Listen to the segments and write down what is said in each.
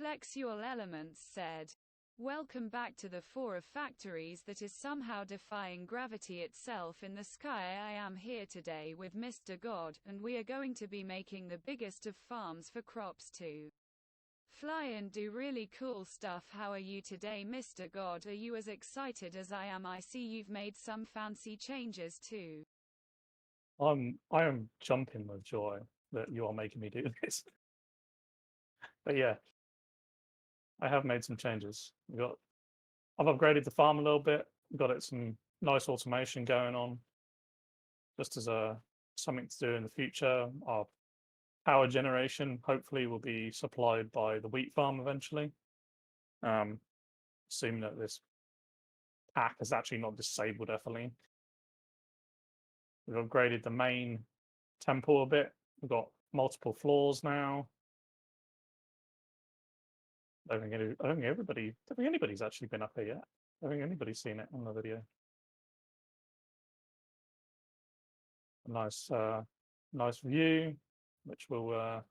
Flexual Elements said, "Welcome back to the four of factories that is somehow defying gravity itself in the sky. I am here today with Mr. God, and we are going to be making the biggest of farms for crops to fly and do really cool stuff. How are you today, Mr. God? Are you as excited as I am? I see you've made some fancy changes too." I am jumping with joy that you are making me do this. But yeah, I have made some changes. I've upgraded the farm a little bit. Got it some nice automation going on, just as something to do in the future. Our power generation hopefully will be supplied by the wheat farm eventually. Assuming that this pack is actually not disabled ethylene. We've upgraded the main temple a bit. We've got multiple floors now. I don't think anybody's actually been up here yet. I don't think anybody's seen it on the video. A nice view, which I'll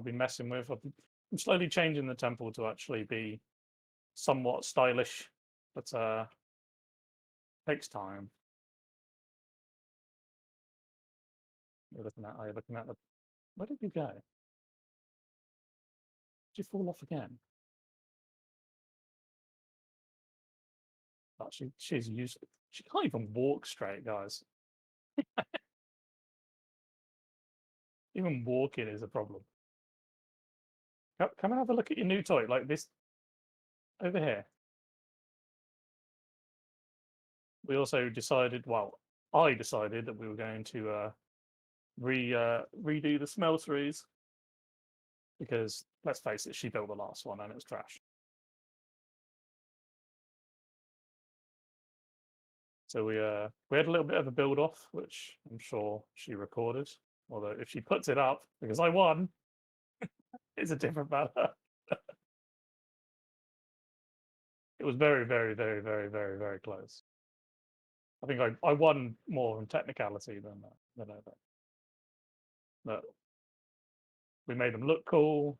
be messing with. I'm slowly changing the temple to actually be somewhat stylish, but takes time. You're looking at the. Where did you go? Did you fall off again? Oh, she's useless. She can't even walk straight, guys. Even walking is a problem. Come and have a look at your new toy, like this over here. We also decided, well, I decided that we were going to redo the smelteries because let's face it, she built the last one and it was trash. So we had a little bit of a build off, which I'm sure she recorded. Although if she puts it up because I won, it's a different matter. It was very, very, very, very, very, very close. I think I won more in technicality than anything. But we made them look cool.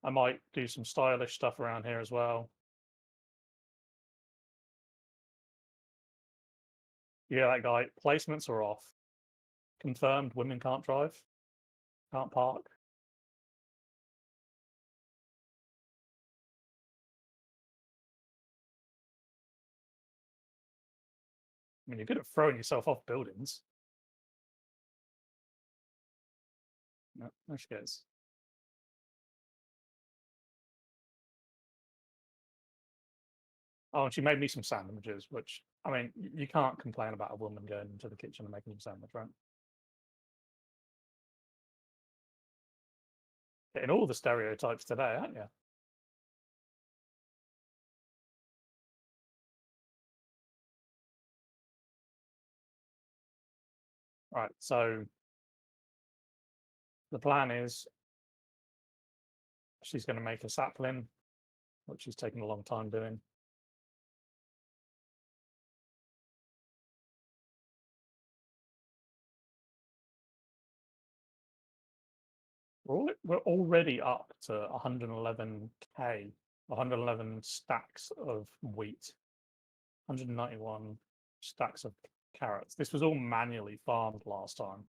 I might do some stylish stuff around here as well. Yeah, that guy. Placements are off. Confirmed. Women can't drive. Can't park. I mean, you're good at throwing yourself off buildings. No, there she goes. Oh, and she made me some sandwiches, which, I mean, you can't complain about a woman going into the kitchen and making you a sandwich, right? Getting all the stereotypes today, aren't you? Right, so the plan is she's going to make a sapling, which she's taken a long time doing. We're already up to 111k, 111 stacks of wheat, 191 stacks of carrots. This was all manually farmed last time,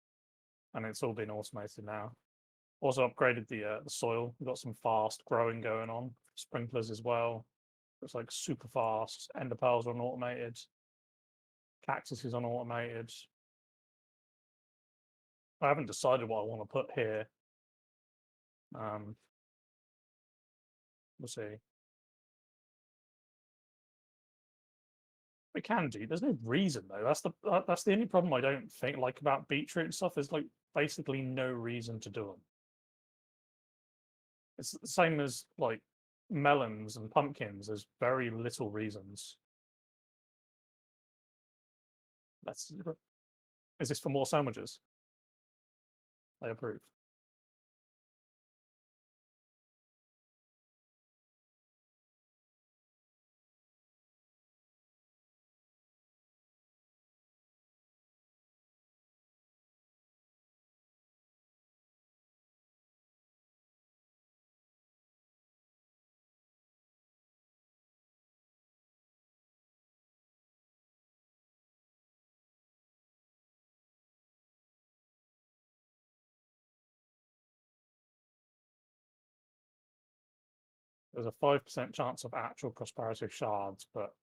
and it's all been automated now. Also upgraded the soil. We've got some fast growing going on, sprinklers as well. It's like super fast. Ender pearls are on automated. Cactus is on automated. I haven't decided what I want to put here. We'll see. We can do. There's no reason though. That's the only problem I don't think like about beetroot and stuff. There's like basically no reason to do them. It's the same as like melons and pumpkins. There's very little reasons. Is this for more sandwiches? I approve. There's a 5% chance of actual prosperity shards, but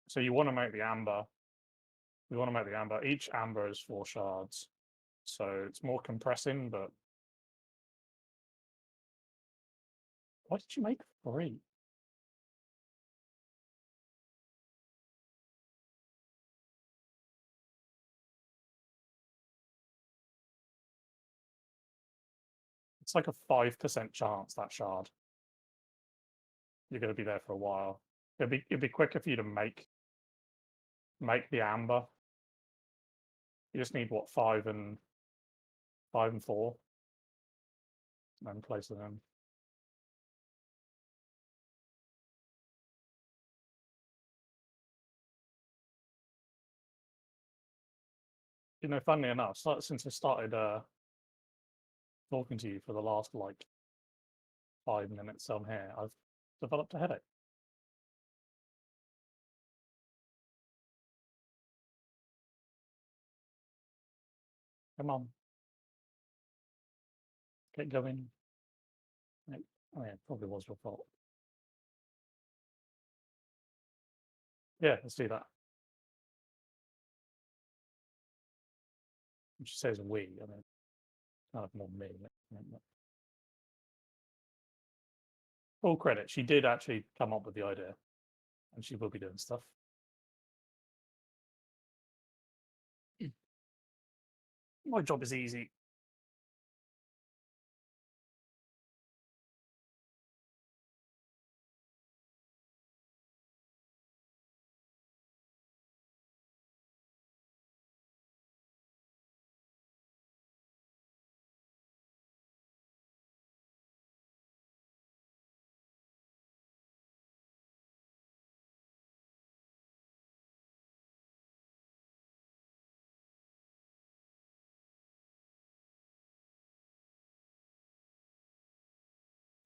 so you want to make the amber. We want to make the amber. Each amber is 4 shards, so it's more compressing. But why did you make 3? It's like a 5% chance that shard. You're going to be there for a while. It'd be quicker for you to make the amber. You just need what 5 and 4, and then place them in. You know, funnily enough, since I started talking to you for the last like 5 minutes on here, I've developed a headache. Come on, get going. Oh yeah, probably was your fault. Yeah, let's do that. She says we, I mean, kind of more me. Full credit, she did actually come up with the idea, and she will be doing stuff. My job is easy.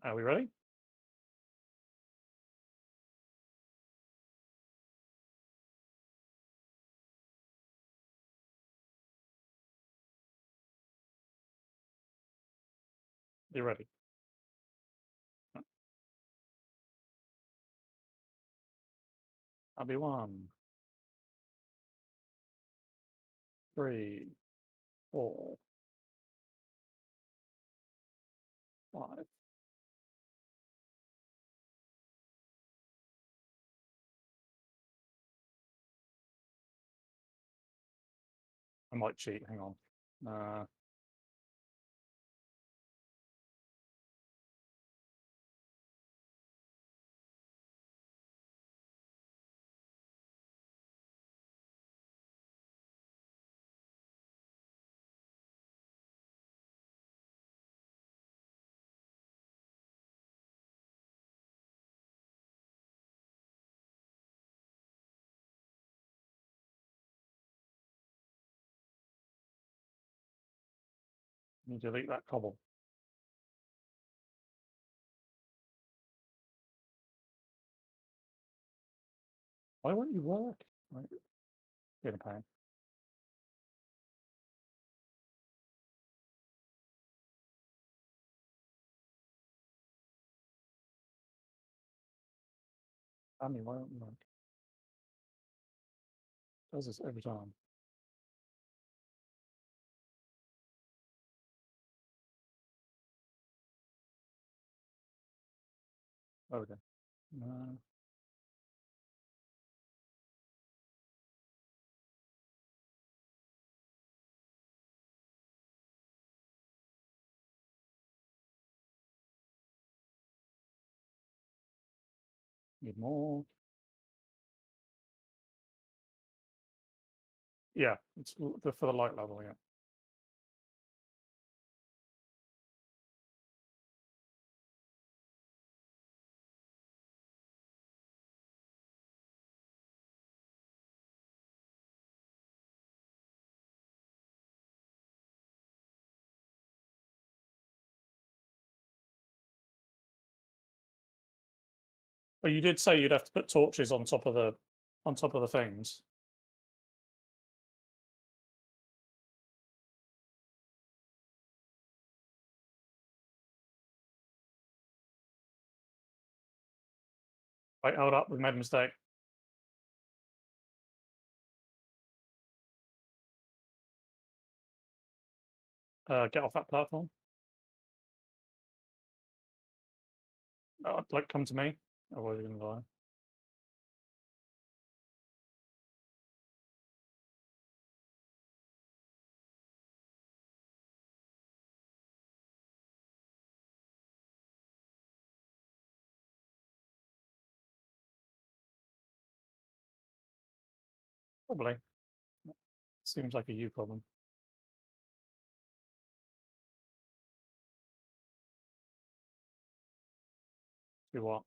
Are we ready? You're ready. That'll be 1, 3, 4, 5. I might cheat. Hang on. Need to delete that cobble. Why won't you work? Right. Get a pain. I mean, why don't you work? Does this every time? Okay. Need more. Yeah, it's for the light level. Yeah. But you did say you'd have to put torches on top of the things. Right, hold up, we made a mistake. Get off that platform. Like, come to me. Otherwise you're gonna die. Probably. Seems like a you problem. Do what?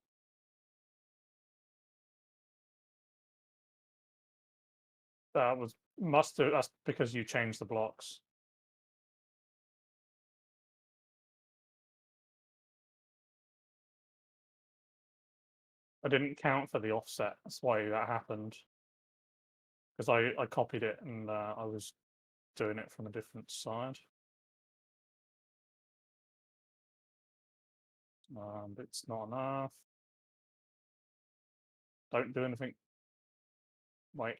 That was must do. That's because you changed the blocks. I didn't count for the offset. That's why that happened. Because I copied it and I was doing it from a different side. But it's not enough. Don't do anything. Wait.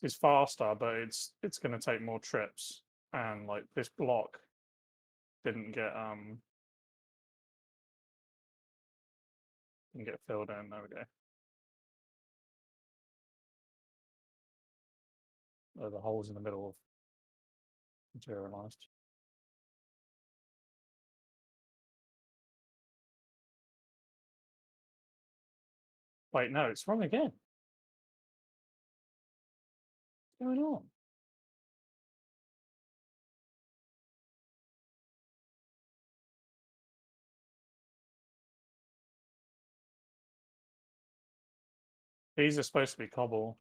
It's faster, but it's going to take more trips. And like this block didn't get filled in. There we go. Oh, the holes in the middle of materialized. Wait, no, it's wrong again. What's going on? These are supposed to be cobble.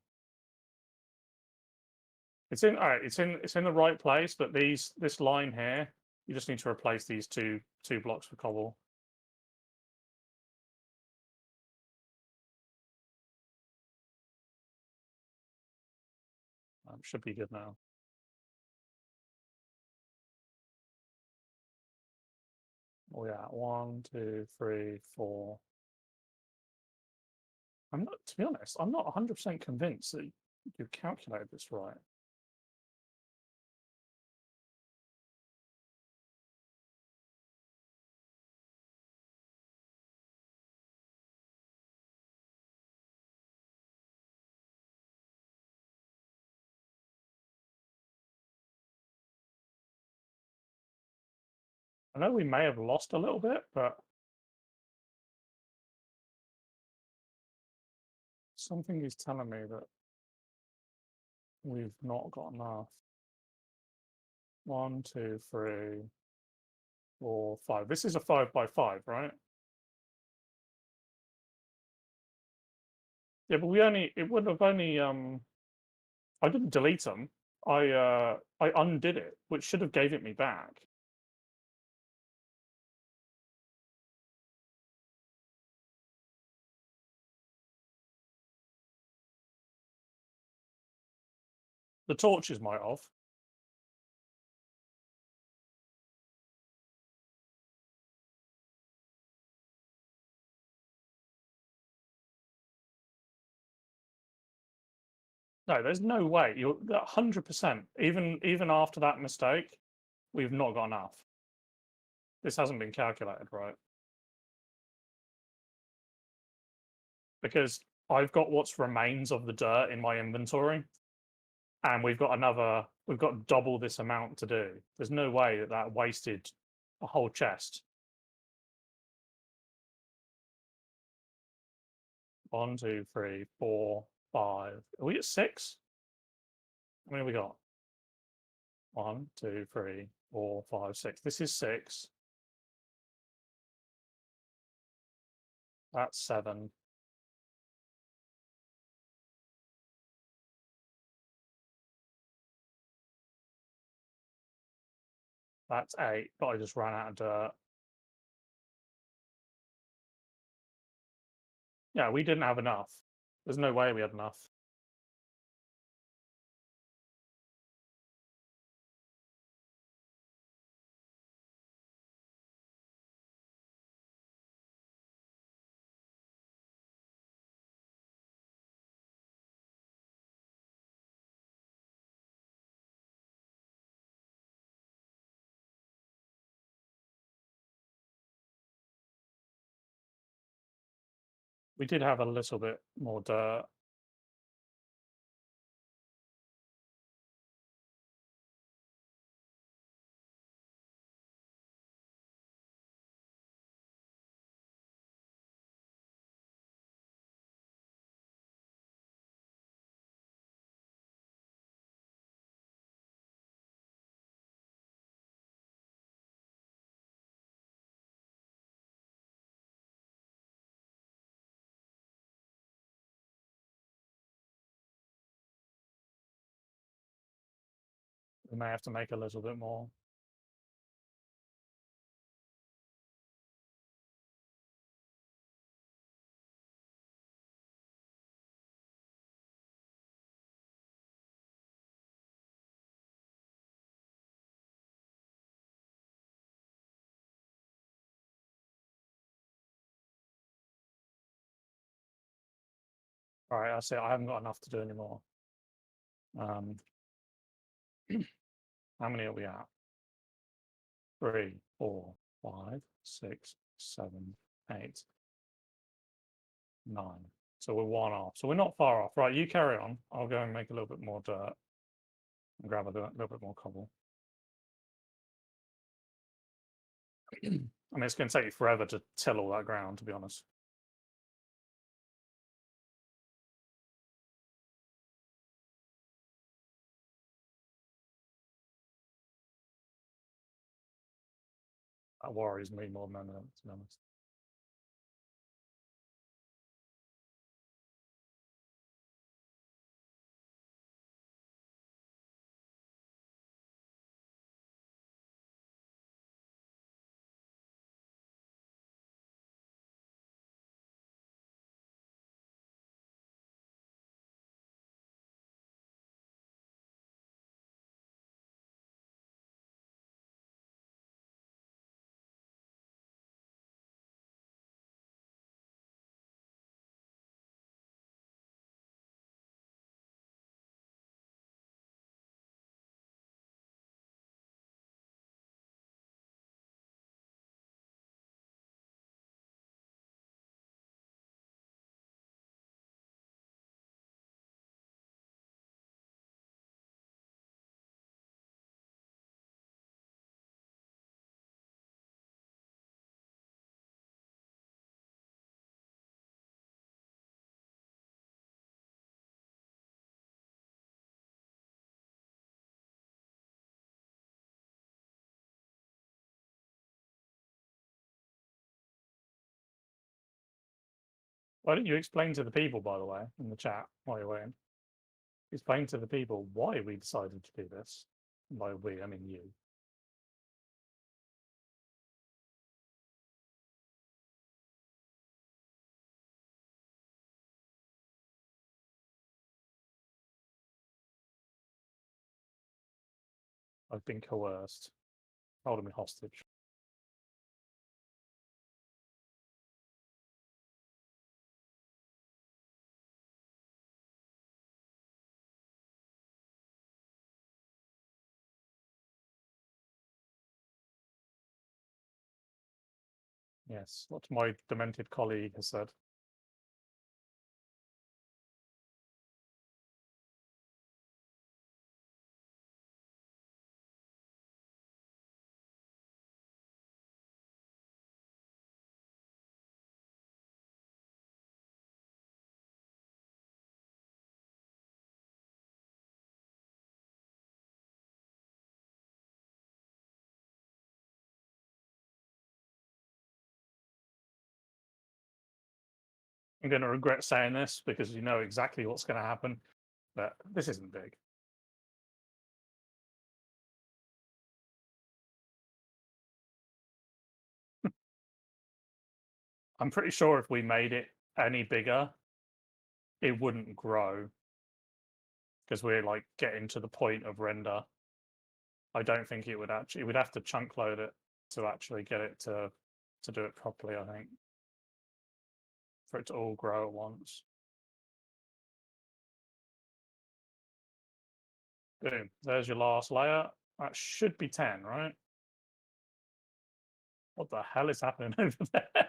It's in all right. It's in the right place, but this line here, you just need to replace these two blocks with cobble. Should be good now. Oh yeah, 1, 2, 3, 4. I'm not, to be honest, I'm not 100% convinced that you calculated this right. I know we may have lost a little bit, but something is telling me that we've not got enough. 1, 2, 3, 4, 5. This is a 5 by 5, right? Yeah, but it would have only I didn't delete them. I undid it, which should have gave it me back. The torches might have. No, there's no way. You're 100%. Even after that mistake, we've not got enough. This hasn't been calculated right. Because I've got what's remains of the dirt in my inventory, and we've got double this amount to do. There's no way that that wasted a whole chest. 1, 2, 3, 4, 5. Are we at 6? How many have we got? 1, 2, 3, 4, 5, 6. This is 6. That's 7. That's 8. But I just ran out of dirt. Yeah, we didn't have enough. There's no way we had enough. We did have a little bit more dirt. We may have to make a little bit more. All right, that's it. I haven't got enough to do anymore. How many are we at? 3, 4, 5, 6, 7, 8, 9. So we're 1 off. So we're not far off. Right, you carry on. I'll go and make a little bit more dirt and grab a little bit more cobble. I mean, it's going to take you forever to till all that ground, to be honest. That worries me more than anything, to be honest. Why don't you explain to the people, by the way, in the chat while you're waiting? Explain to the people why we decided to do this. And by we, I mean you. I've been coerced, holding me hostage. Yes, what my demented colleague has said. I'm going to regret saying this because you know exactly what's going to happen, but this isn't big. I'm pretty sure if we made it any bigger, it wouldn't grow because we're like getting to the point of render. I don't think it would actually. We'd have to chunk load it to actually get it to do it properly. I think for it to all grow at once. Boom. There's your last layer. That should be 10, right? What the hell is happening over there?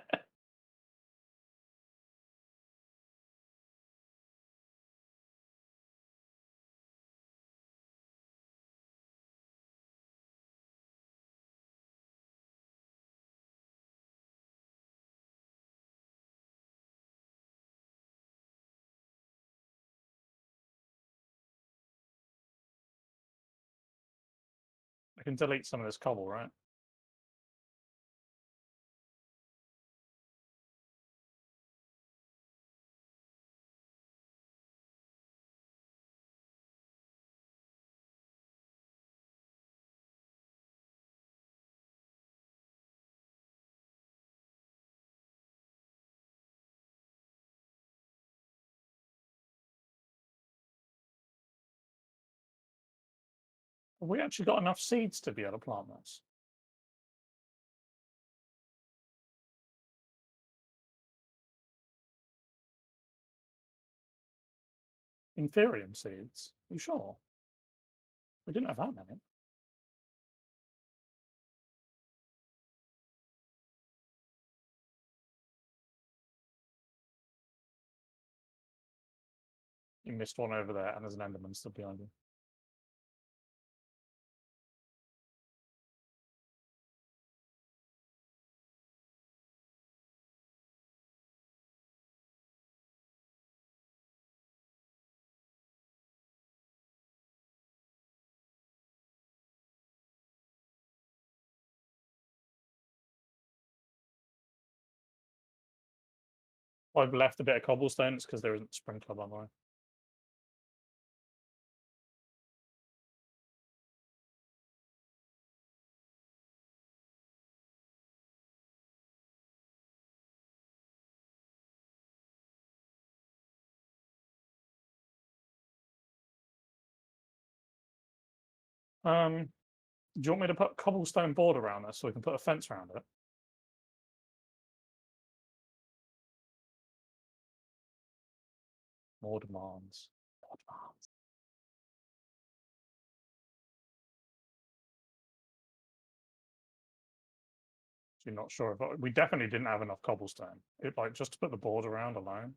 can delete some of this cobble, right? Have we actually got enough seeds to be able to plant this? Inferium seeds? Are you sure? We didn't have that many. You missed one over there, and there's an Enderman still behind you. I've left a bit of cobblestone. It's because there isn't a sprinkler, by the way. Do you want me to put a cobblestone board around this so we can put a fence around it? More demands. More demands. So you're not sure if we definitely didn't have enough cobblestone. It like just to put the board around alone.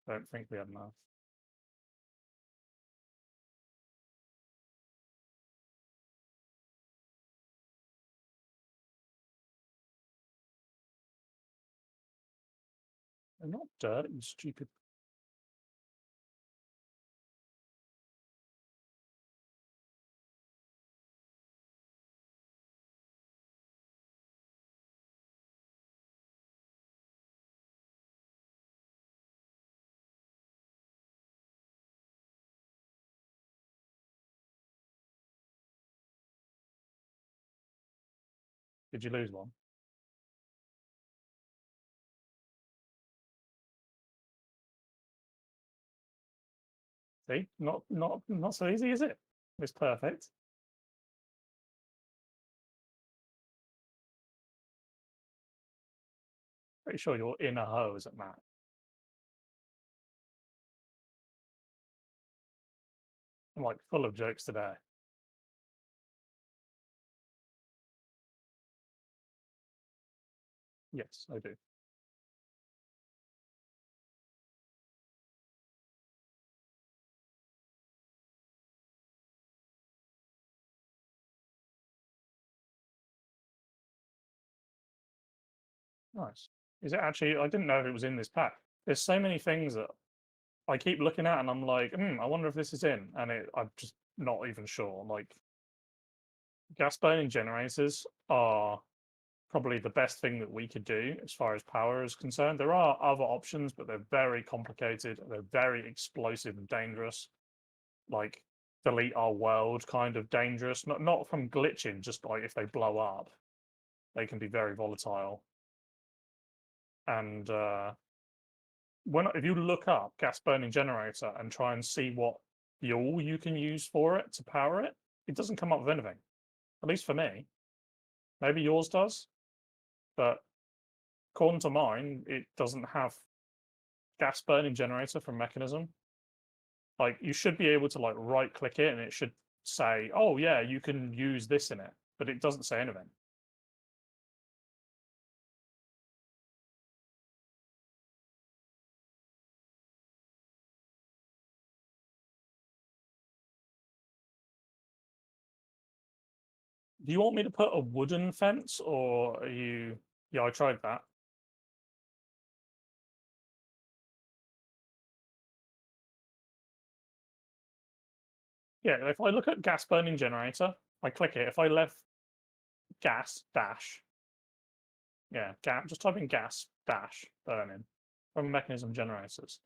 I don't think we had enough. They're not dirt, you stupid. Did you lose one? See, not so easy, is it? It's perfect. Pretty sure you're in a hose at Matt. I'm like full of jokes today. Yes, I do. Nice. Is it actually? I didn't know if it was in this pack. There's so many things that I keep looking at, and I'm like, I wonder if this is in, and I'm just not even sure. Like, gas burning generators are probably the best thing that we could do as far as power is concerned. There are other options, but they're very complicated. They're very explosive and dangerous. Like, delete our world kind of dangerous. Not from glitching, just like if they blow up, they can be very volatile. And if you look up gas burning generator and try and see what fuel you can use for it to power it, it doesn't come up with anything. At least for me. Maybe yours does, but according to mine, it doesn't have gas burning generator from mechanism. Like you should be able to like right click it and it should say, oh yeah, you can use this in it, but it doesn't say anything. Do you want me to put a wooden fence or are you? Yeah, I tried that. Yeah, if I look at gas burning generator I click it. If I left gas dash, yeah, just type in gas dash burning from mechanism generators.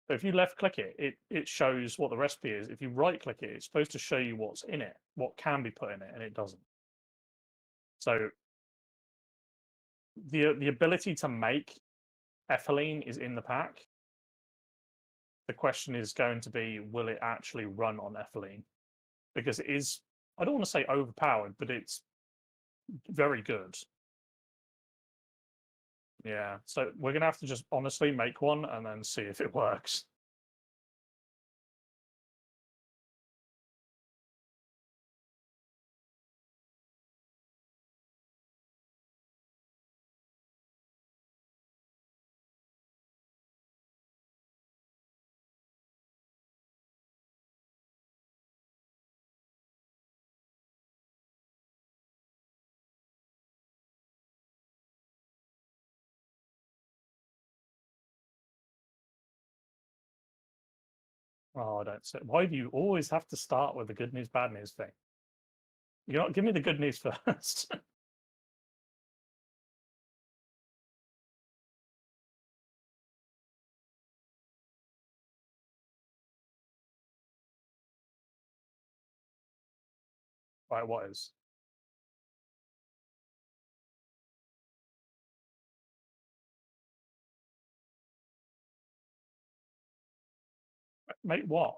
But if you left click it, it shows what the recipe is. If you right click it, it's supposed to show you what's in it, what can be put in it, and it doesn't. So the ability to make ethylene is in the pack. The question is going to be, will it actually run on ethylene? Because it is, I don't want to say overpowered, but it's very good. Yeah, so we're going to have to just honestly make one and then see if it works. Oh, I don't see. Why do you always have to start with the good news, bad news thing? You know, give me the good news first. Right, what is? Make what?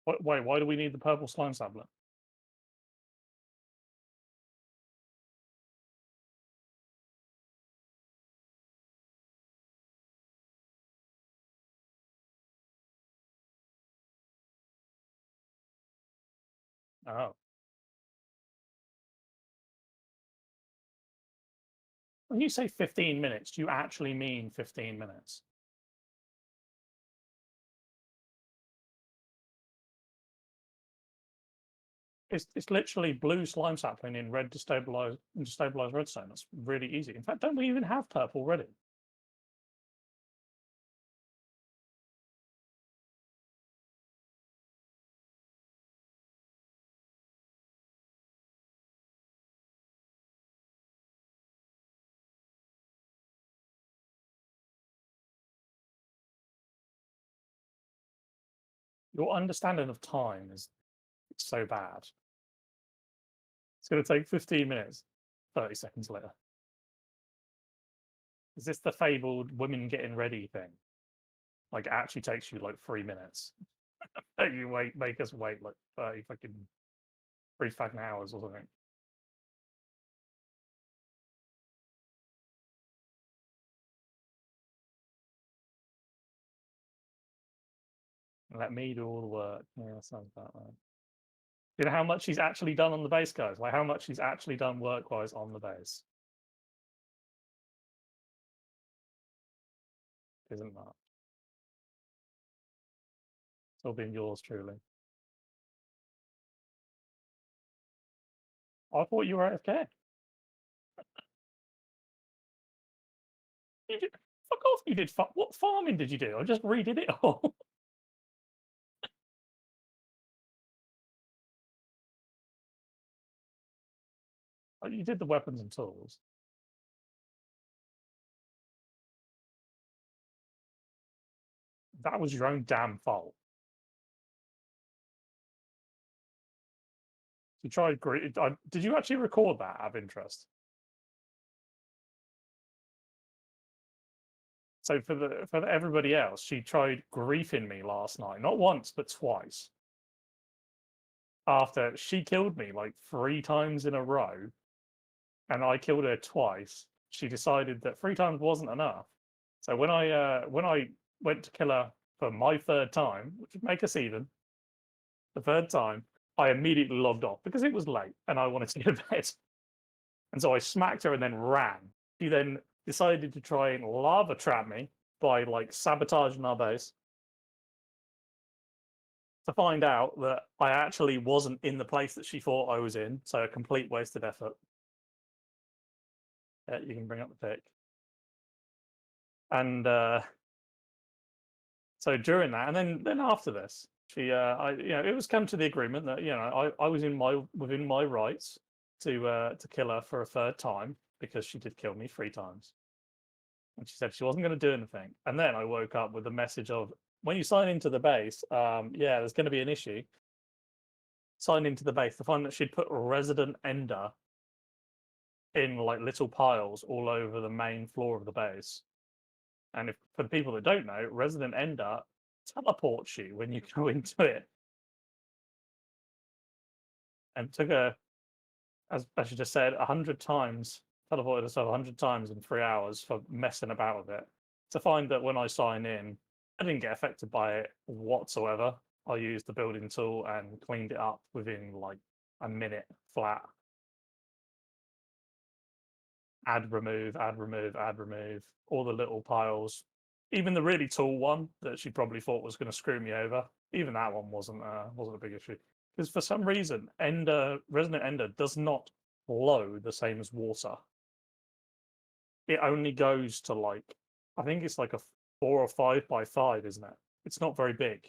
Wait, why do we need the purple slime tablet? Oh. When you say 15 minutes, do you actually mean 15 minutes? It's literally blue slime sapling in red destabilized redstone. That's really easy. In fact, don't we even have purple already? Your understanding of time is so bad. It's going to take 15 minutes, 30 seconds later. Is this the fabled women getting ready thing? Like, it actually takes you like 3 minutes. You make us wait like 30 fucking 3 fucking hours or something. Let me do all the work. Yeah, that sounds about right. You know how much he's actually done on the base, guys? Like, how much he's actually done work-wise on the base? Isn't that? It's all been yours truly. I thought you were AFK. You did, fuck off, you did. What farming did you do? I just redid it all. You did the weapons and tools. That was your own damn fault. You tried. Did you actually record that out of interest? So for everybody else, she tried griefing me last night, not once but twice. After she killed me like 3 times in a row, and I killed her twice, she decided that 3 times wasn't enough. So when I went to kill her for my third time, which would make us even, the third time, I immediately logged off because it was late and I wanted to get to bed. And so I smacked her and then ran. She then decided to try and lava trap me by like sabotaging our base, to find out that I actually wasn't in the place that she thought I was in. So a complete wasted effort. You can bring up the pic. And So during that, and then after this, it was come to the agreement that I was within my rights to kill her for a third time because she did kill me 3 times, and she said she wasn't going to do anything. And then I woke up with a message of, when you sign into the base, yeah, there's going to be an issue. Sign into the base to find that she'd put resident ender in like little piles all over the main floor of the base. And if for the people that don't know, resident ender teleports you when you go into it, and took her, as you just said, 100 times, teleported herself 100 times in 3 hours for messing about with it. To find that when I sign in, I didn't get affected by it whatsoever. I used the building tool and cleaned it up within like a minute flat. Add, remove, add, remove, add, remove, all the little piles. Even the really tall one that she probably thought was going to screw me over, even that one wasn't a big issue. Because for some reason, resident ender does not flow the same as water. It only goes to like, I think it's like a 4 or 5 by 5, isn't it? It's not very big.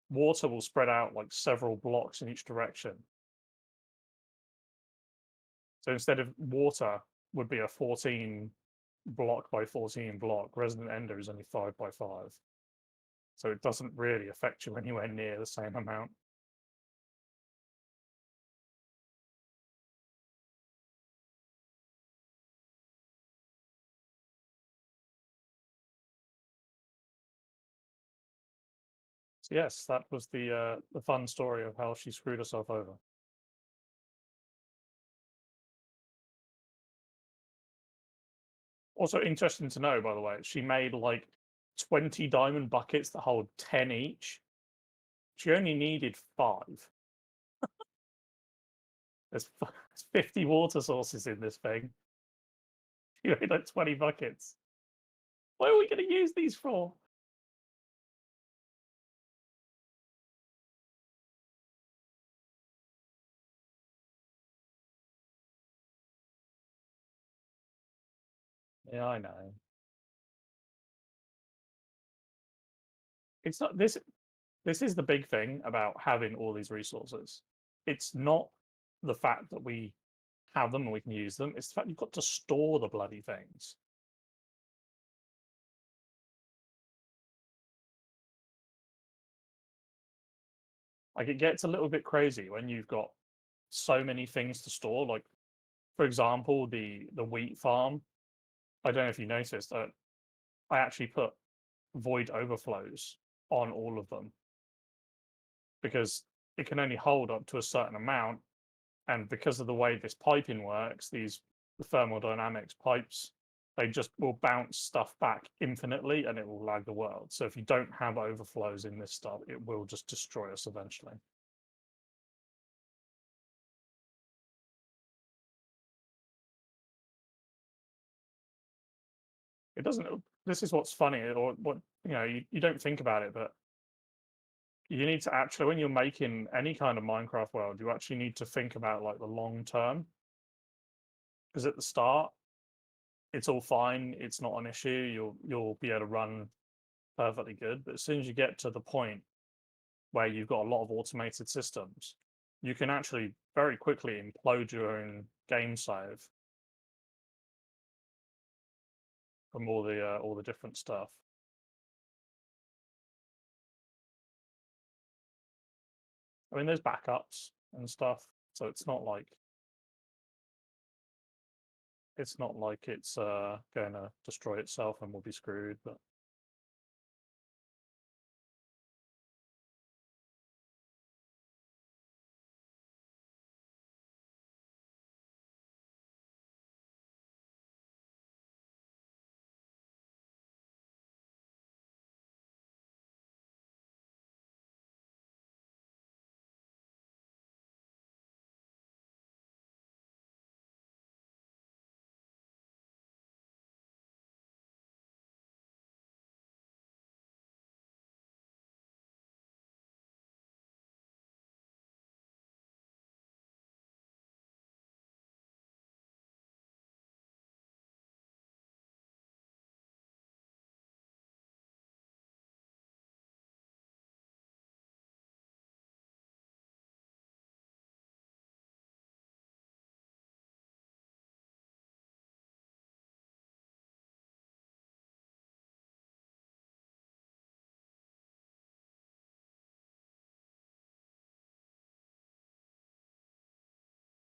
Water will spread out like several blocks in each direction. So instead of water would be a 14 block by 14 block, resident ender is only 5 by 5. So it doesn't really affect you anywhere near the same amount. So yes, that was the fun story of how she screwed herself over. Also interesting to know, by the way, she made like 20 diamond buckets that hold 10 each. She only needed 5. There's 50 water sources in this thing. She made like 20 buckets. What are we going to use these for? Yeah, I know. It's not this. This is the big thing about having all these resources. It's not the fact that we have them and we can use them. It's the fact you've got to store the bloody things. Like, it gets a little bit crazy when you've got so many things to store. Like, for example, the wheat farm. I don't know if you noticed that I actually put void overflows on all of them because it can only hold up to a certain amount. And because of the way this piping works, the thermodynamics pipes, they just will bounce stuff back infinitely and it will lag the world. So if you don't have overflows in this stuff, it will just destroy us eventually. It doesn't. This is what's funny, or what you don't think about it, but you need to actually, when you're making any kind of Minecraft world, you actually need to think about like the long term. Because at the start, it's all fine, it's not an issue, you'll be able to run perfectly good. But as soon as you get to the point where you've got a lot of automated systems, you can actually very quickly implode your own game save from all the different stuff. I mean, there's backups and stuff, so it's going to destroy itself and we'll be screwed. But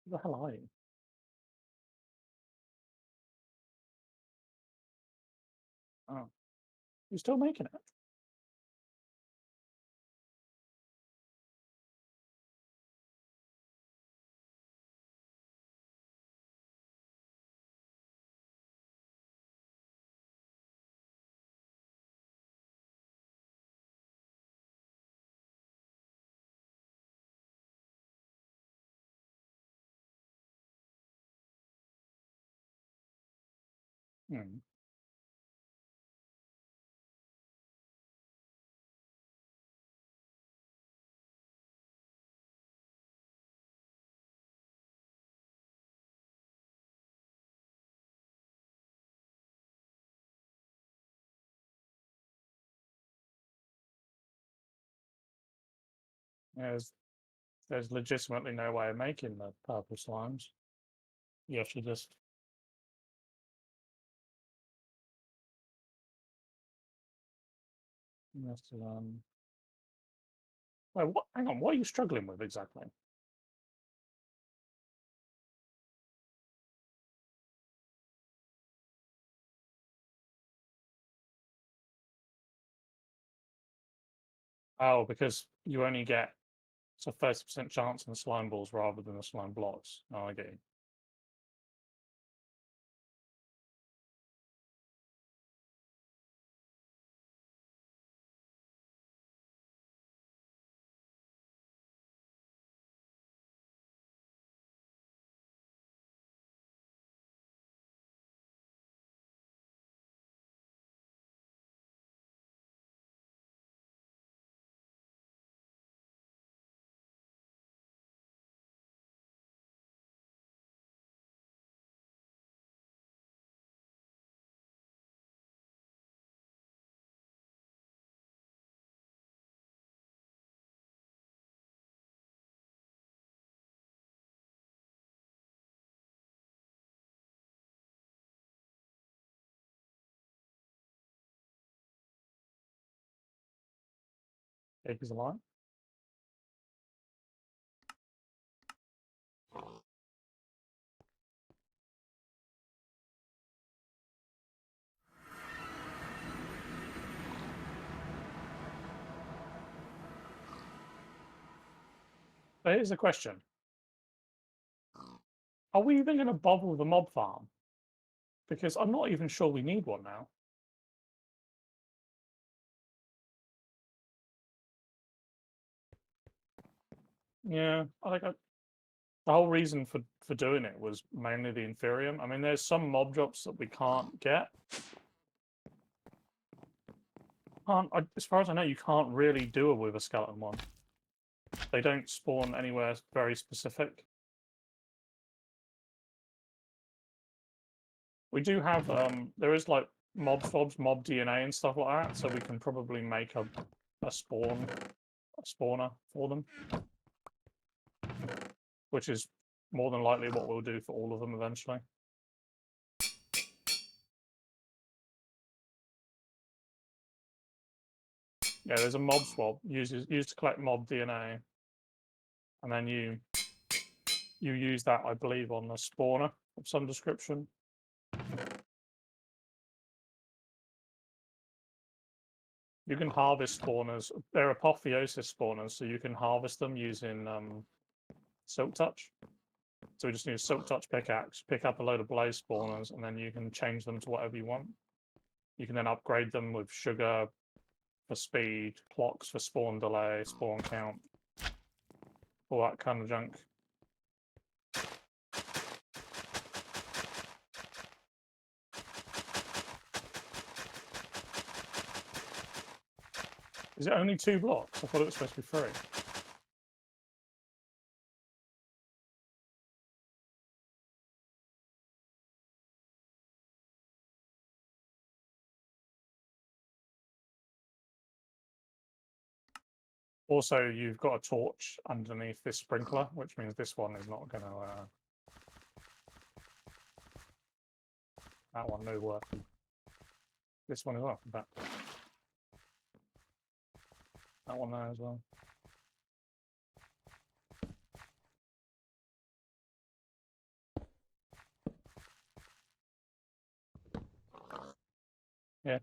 Where the hell are you? Oh, you're still making it? Hmm. There's legitimately no way of making the purple slimes. You have to just you have to wait, what hang on, what are you struggling with exactly? Oh, because you only get it's a 30% chance in the slime balls rather than the slime blocks. Oh, I get you. Egg is alive. But here's the question. Are we even going to bother with a mob farm? Because I'm not even sure we need one now. Yeah, the whole reason for doing it was mainly the Inferium. I mean, there's some mob drops that we can't get. As far as I know, you can't really do it with a skeleton one. They don't spawn anywhere very specific. We do have there is like mob fobs, mob DNA and stuff like that, so we can probably make a spawner for them, which is more than likely what we'll do for all of them eventually. Yeah, there's a mob swab used to collect mob DNA, and then you use that, I believe, on a spawner of some description. You can harvest spawners. They're apotheosis spawners, so you can harvest them using silk touch. So we just need a silk touch pickaxe, pick up a load of blaze spawners, and then you can change them to whatever you want. You can then upgrade them with sugar for speed, clocks for spawn delay, spawn count, all that kind of junk. Is it only 2 blocks? I thought it was supposed to be 3. Also, you've got a torch underneath this sprinkler, which means this one is not going to... that one, no work. This one is up, in fact. That one there as well. Yeah.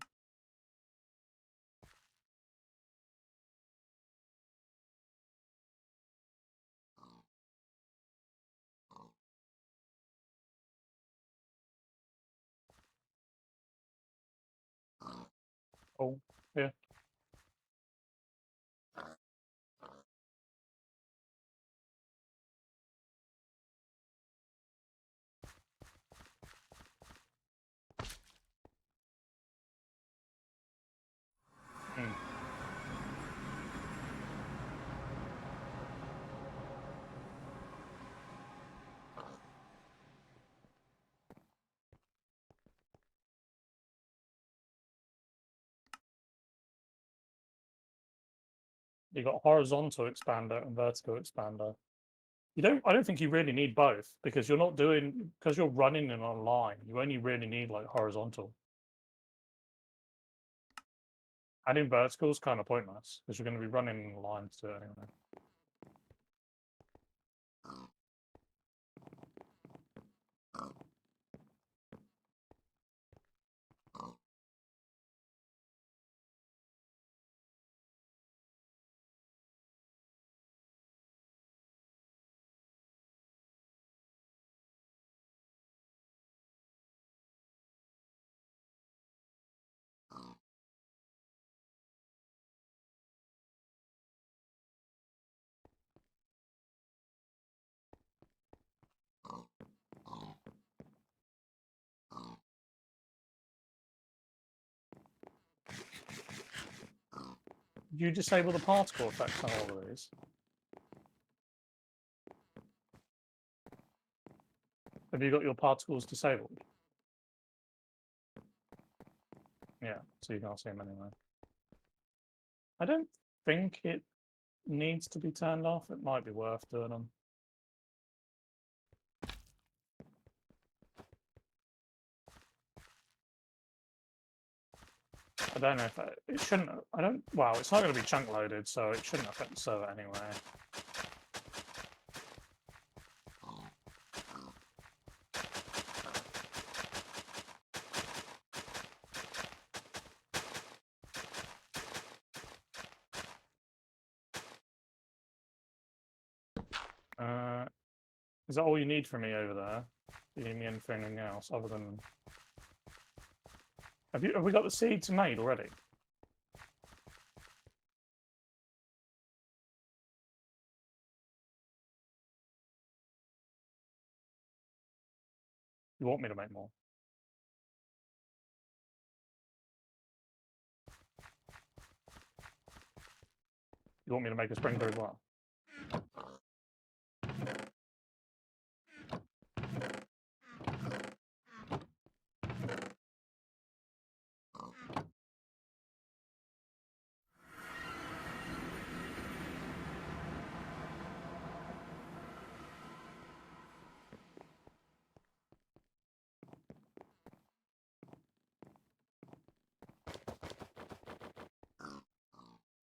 Oh, yeah. Hmm. You got horizontal expander and vertical expander. You don't. I don't think you really need both because you're not doing because you're running in a line. You only really need like horizontal. Adding vertical is kind of pointless because you're going to be running in lines to it anyway. You disable the particle effects on all of these. Have you got your particles disabled? Yeah, so you can't see them anyway. I don't think it needs to be turned off. It might be worth doing them. I don't know if it shouldn't. I don't. Well, it's not going to be chunk loaded, so it shouldn't affect the server anyway. Is that all you need from me over there? Do you need me anything else other than? Have we got the seeds made already? You want me to make more? You want me to make a sprinkler as well?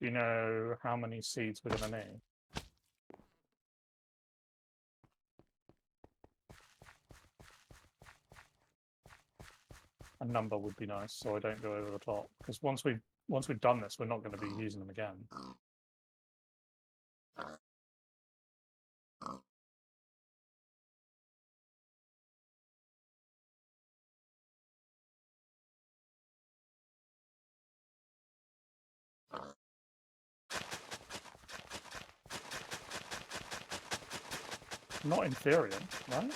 Do you know how many seeds we're going to need? A number would be nice, so I don't go over the top. Because once we've done this, we're not going to be using them again. Not inferior, right?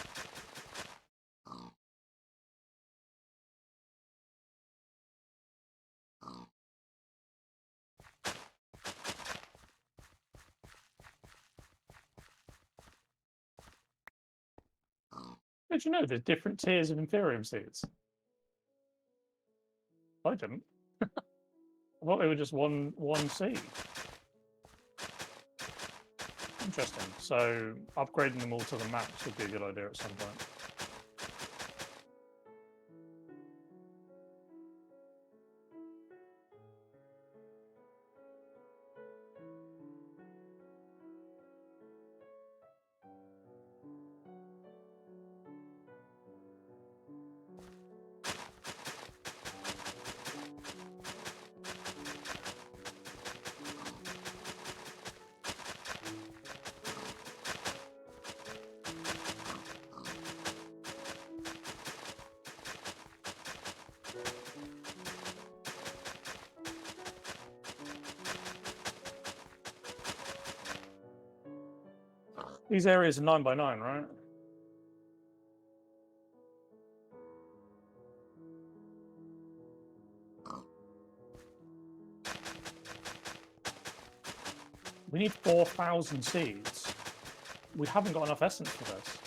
Did you know there's different tiers of Inferium seeds? I didn't. I thought they were just one seed. Interesting. So upgrading them all to the max would be a good idea at some point. These areas are 9 by 9, right? We need 4,000 seeds. We haven't got enough essence for this.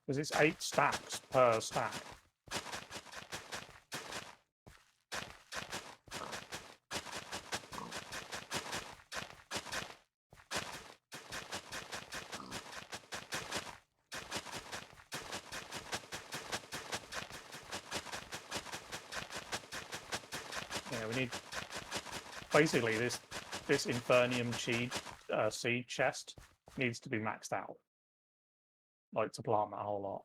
Because it's 8 stacks per stack. Yeah, we need basically this Infernium seed chest needs to be maxed out, like to plant that whole lot.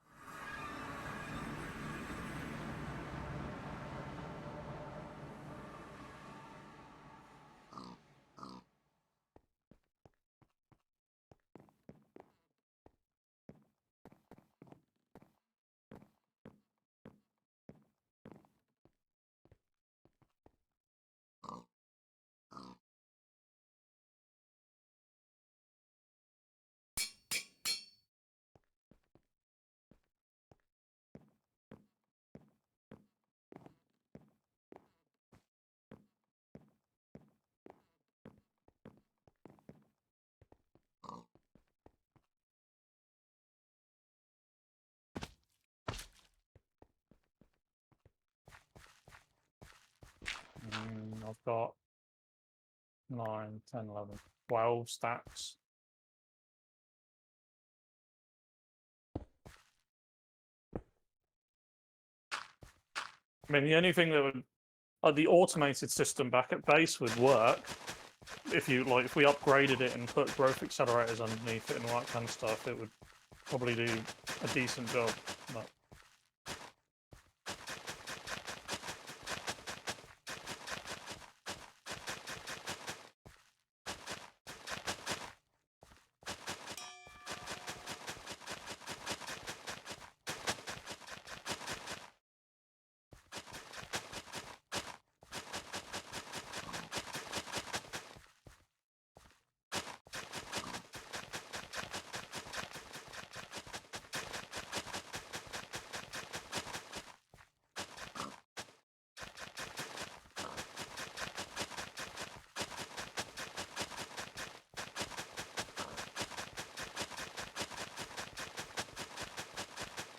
I've got 9, 10, 11, 12 stacks. I mean, the only thing that would the automated system back at base would work if we upgraded it and put growth accelerators underneath it and all that kind of stuff. It would probably do a decent job. But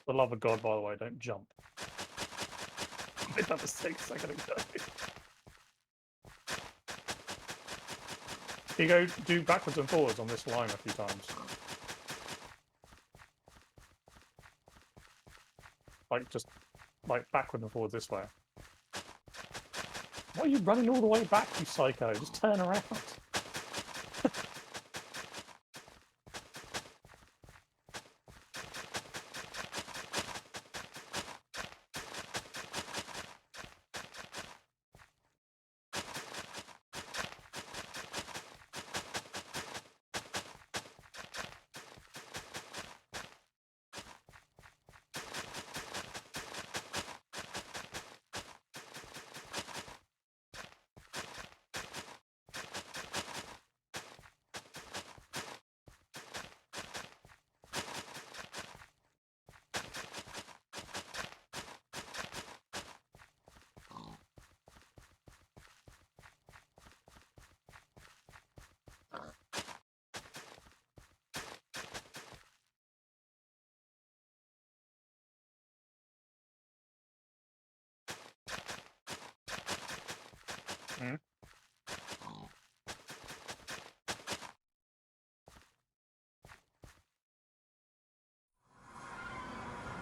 for the love of God, by the way, don't jump. I made that mistake a second ago. You go do backwards and forwards on this line a few times. Just backward and forward this way. Why are you running all the way back, you psycho? Just turn around. Hmm?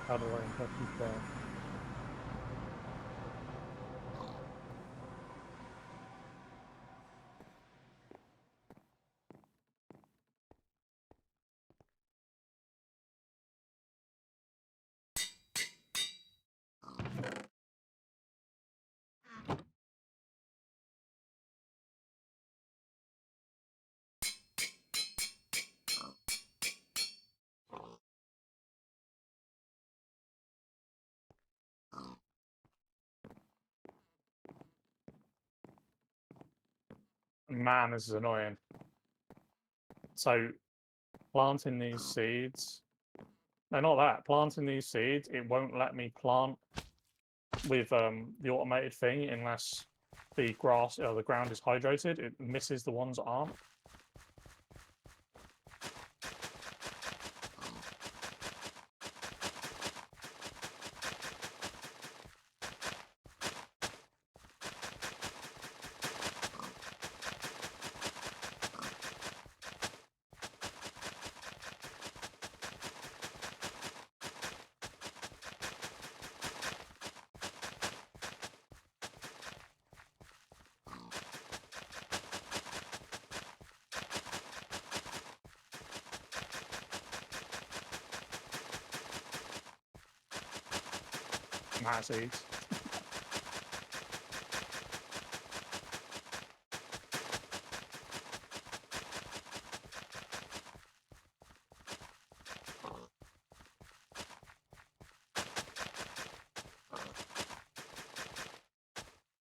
How do I interpret that? Man, this is annoying. So planting these seeds. No, not that. Planting these seeds, it won't let me plant with the automated thing unless the grass or the ground is hydrated. It misses the ones that aren't. Mat seeds.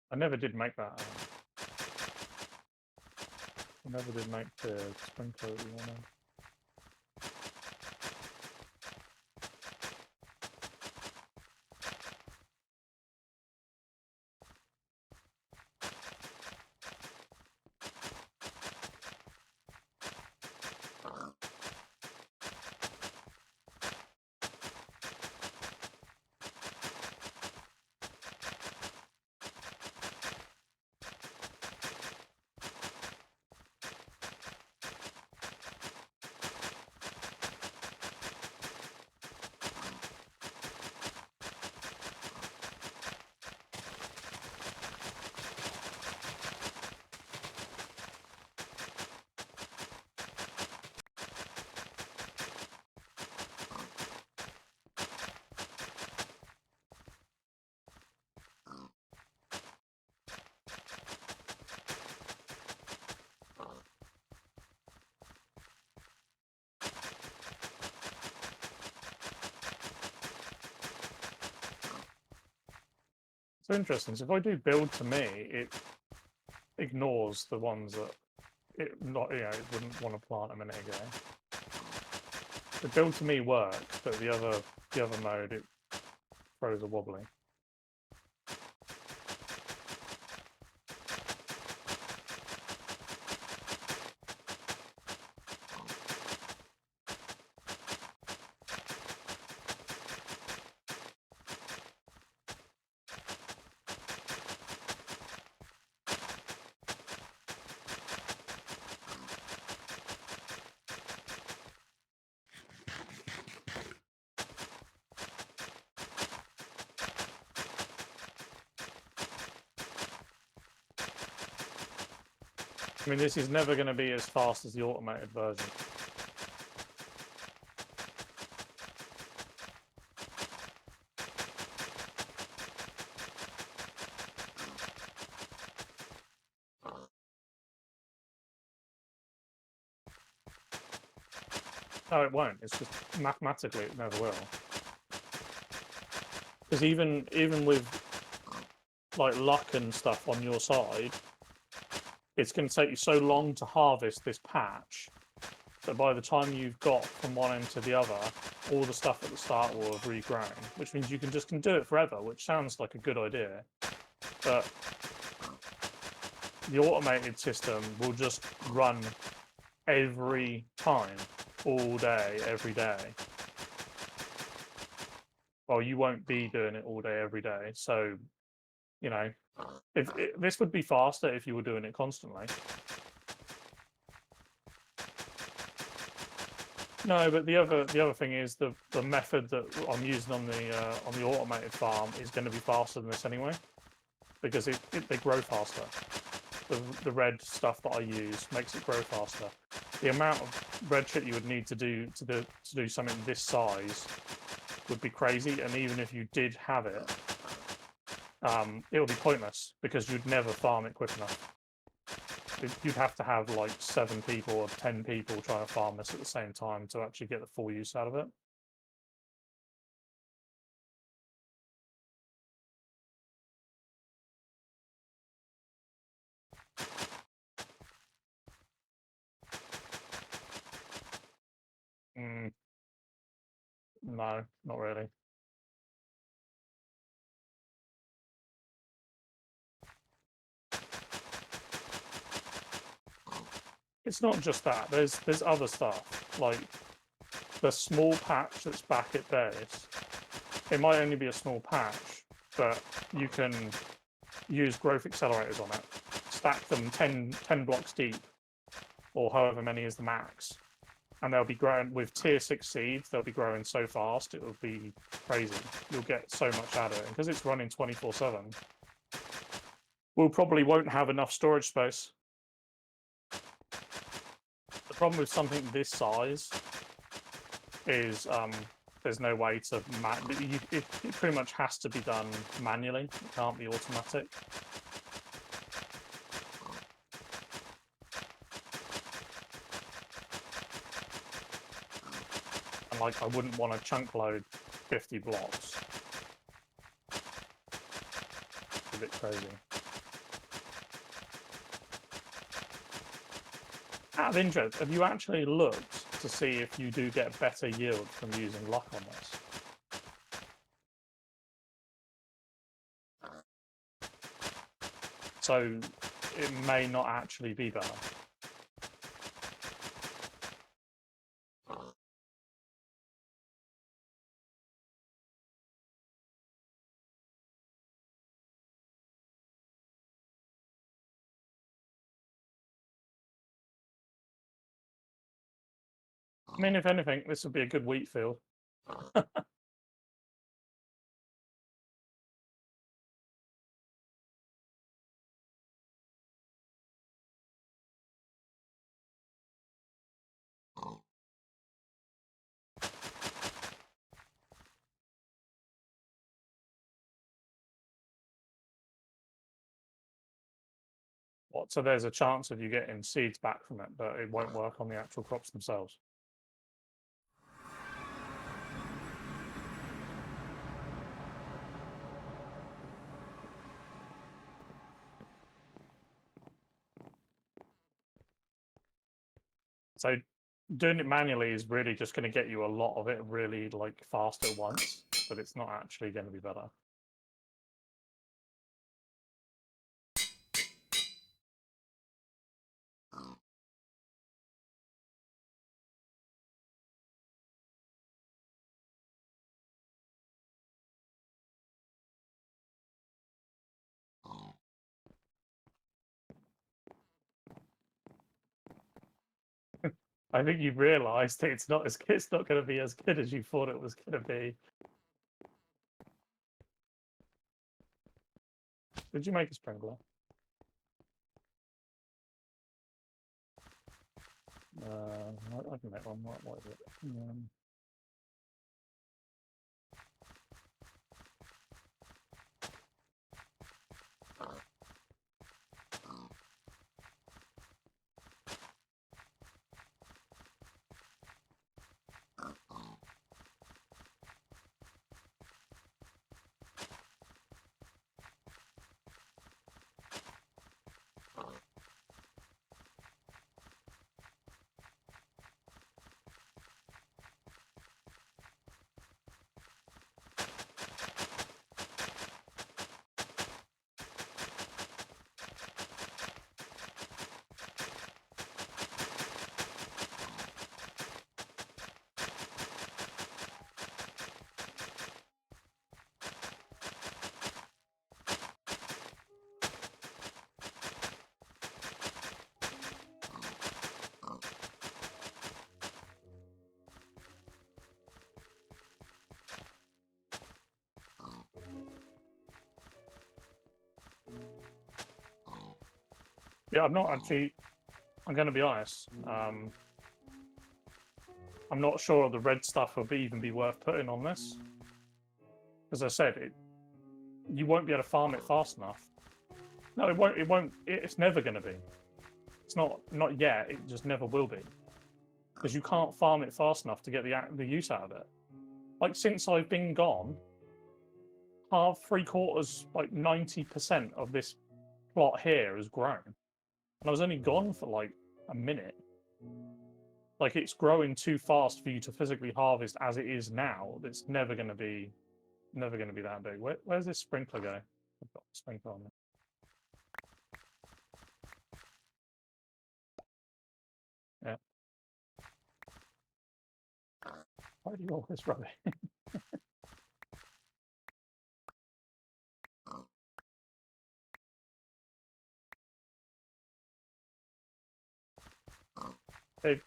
I never did make that. I never did make the sprinkler that you wanted. So interesting. So if I do build to me, it ignores the ones that it it wouldn't want to plant a minute ago. The build to me works, but the other mode it throws a wobbly. I mean, this is never going to be as fast as the automated version. No, it won't. It's just mathematically it never will. Because even with like luck and stuff on your side, it's going to take you so long to harvest this patch that by the time you've got from one end to the other, all the stuff at the start will have regrown, which means you can do it forever, which sounds like a good idea. But the automated system will just run every time, all day, every day. Well, you won't be doing it all day, every day. So, you know, if this would be faster if you were doing it constantly. No, but the other thing is the method that I'm using on the automated farm is going to be faster than this anyway, because they grow faster. The red stuff that I use makes it grow faster. The amount of red shit you would need to do something this size would be crazy, and even if you did have it, it would be pointless because you'd never farm it quick enough. You'd have to have like 7 people or 10 people trying to farm this at the same time to actually get the full use out of it. No, not really. It's not just that. There's other stuff, like the small patch that's back at base. It might only be a small patch, but you can use growth accelerators on it. Stack them 10 blocks deep, or however many is the max. And they'll be growing with tier 6 seeds, they'll be growing so fast, it will be crazy. You'll get so much out of it. And because it's running 24/7, we probably won't have enough storage space. The problem with something this size is there's no way to it pretty much has to be done manually. It can't be automatic. And like I wouldn't want to chunk load 50 blocks. It's a bit crazy. Out of interest, have you actually looked to see if you do get better yield from using luck on this? So it may not actually be better. I mean, if anything, this would be a good wheat field. What? So there's a chance of you getting seeds back from it, but it won't work on the actual crops themselves. So doing it manually is really just going to get you a lot of it really like fast at once, but it's not actually going to be better. I think you've realised it's not going to be as good as you thought it was going to be. Did you make a sprinkler? I can make one. What is it? Yeah, I'm not actually. I'm going to be honest. I'm not sure the red stuff will even be worth putting on this. As I said, you won't be able to farm it fast enough. No, it won't. It won't. It's never going to be. It's not yet. It just never will be, because you can't farm it fast enough to get the use out of it. Like since I've been gone, half, 3/4, like 90% of this plot here has grown, and I was only gone for like a minute. like it's growing too fast for you to physically harvest as it is now. It's never going to be that big. Where's this sprinkler go? I've got a sprinkler on it. Yeah. Why do you always rub it?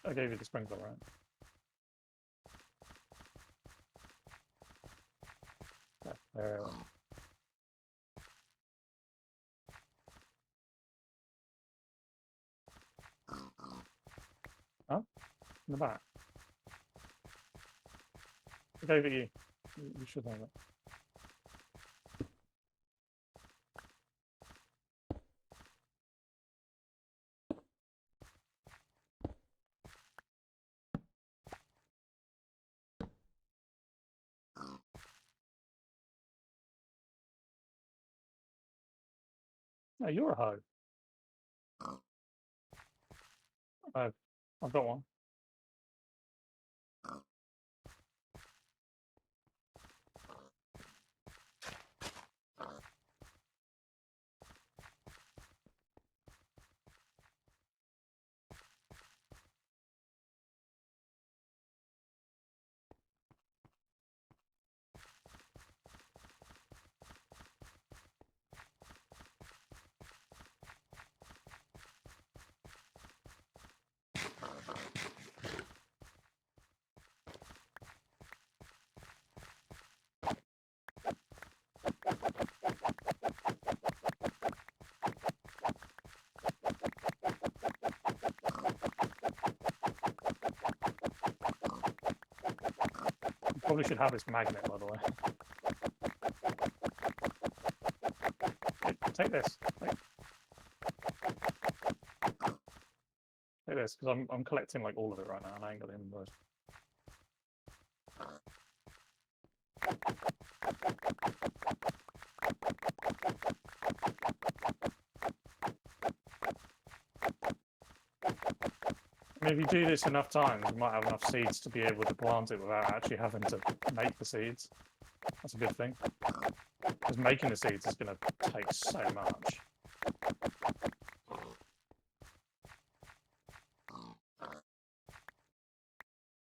I gave you the sprinkler, right? Yeah, there. Huh? In the back. I gave it you. You should have it. No, you're a hoe. I've got one. Probably should have this magnet, by the way. Hey, take this. Take this, because I'm collecting like all of it right now, and I ain't got the invoice. I mean, if you do this enough times, you might have enough seeds to be able to plant it without actually having to make the seeds. That's a good thing. Because making the seeds is going to take so much.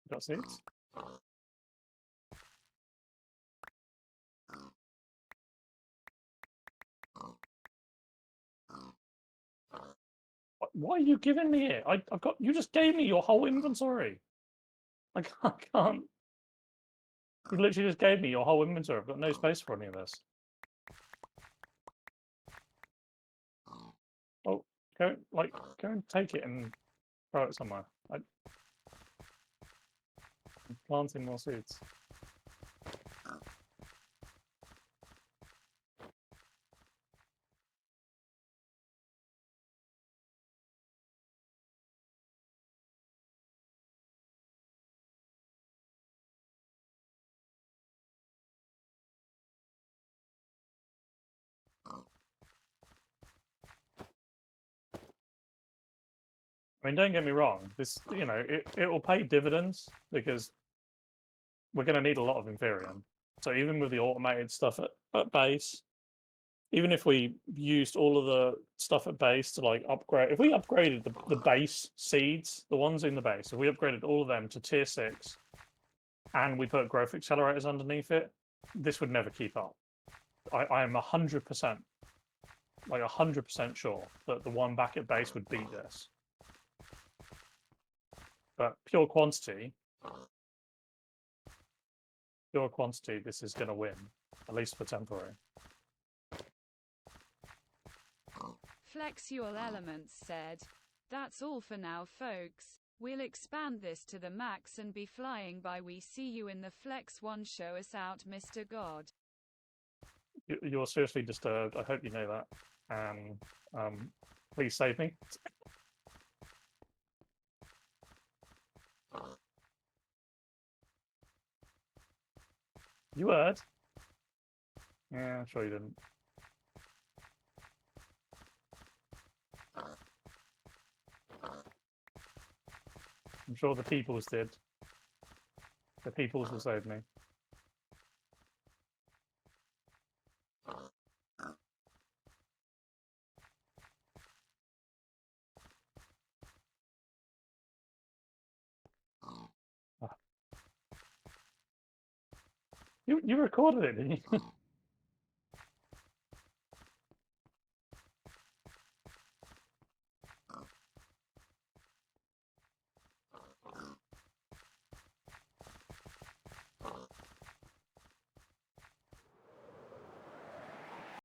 You got seeds? Why are you giving me it? I've got. You just gave me your whole inventory. I can't. You literally just gave me your whole inventory. I've got no space for any of this. Oh, go and take it and throw it somewhere. I'm planting more seeds. I mean, don't get me wrong. This, it will pay dividends because we're going to need a lot of Inferium. So even with the automated stuff at base, even if we used all of the stuff at base to like upgrade, if we upgraded the base seeds, the ones in the base, if we upgraded all of them to tier 6 and we put growth accelerators underneath it, this would never keep up. I am 100%, like 100% sure that the one back at base would beat this. But pure quantity, this is going to win, at least for temporary. Flex Your Elements said, "That's all for now, folks. We'll expand this to the max and be flying by. We see you in the Flex 1. Show us out, Mr. God." You're seriously disturbed. I hope you know that. And please save me. You heard? Yeah, I'm sure you didn't. I'm sure the peoples did. The peoples will save me. You recorded it, didn't you?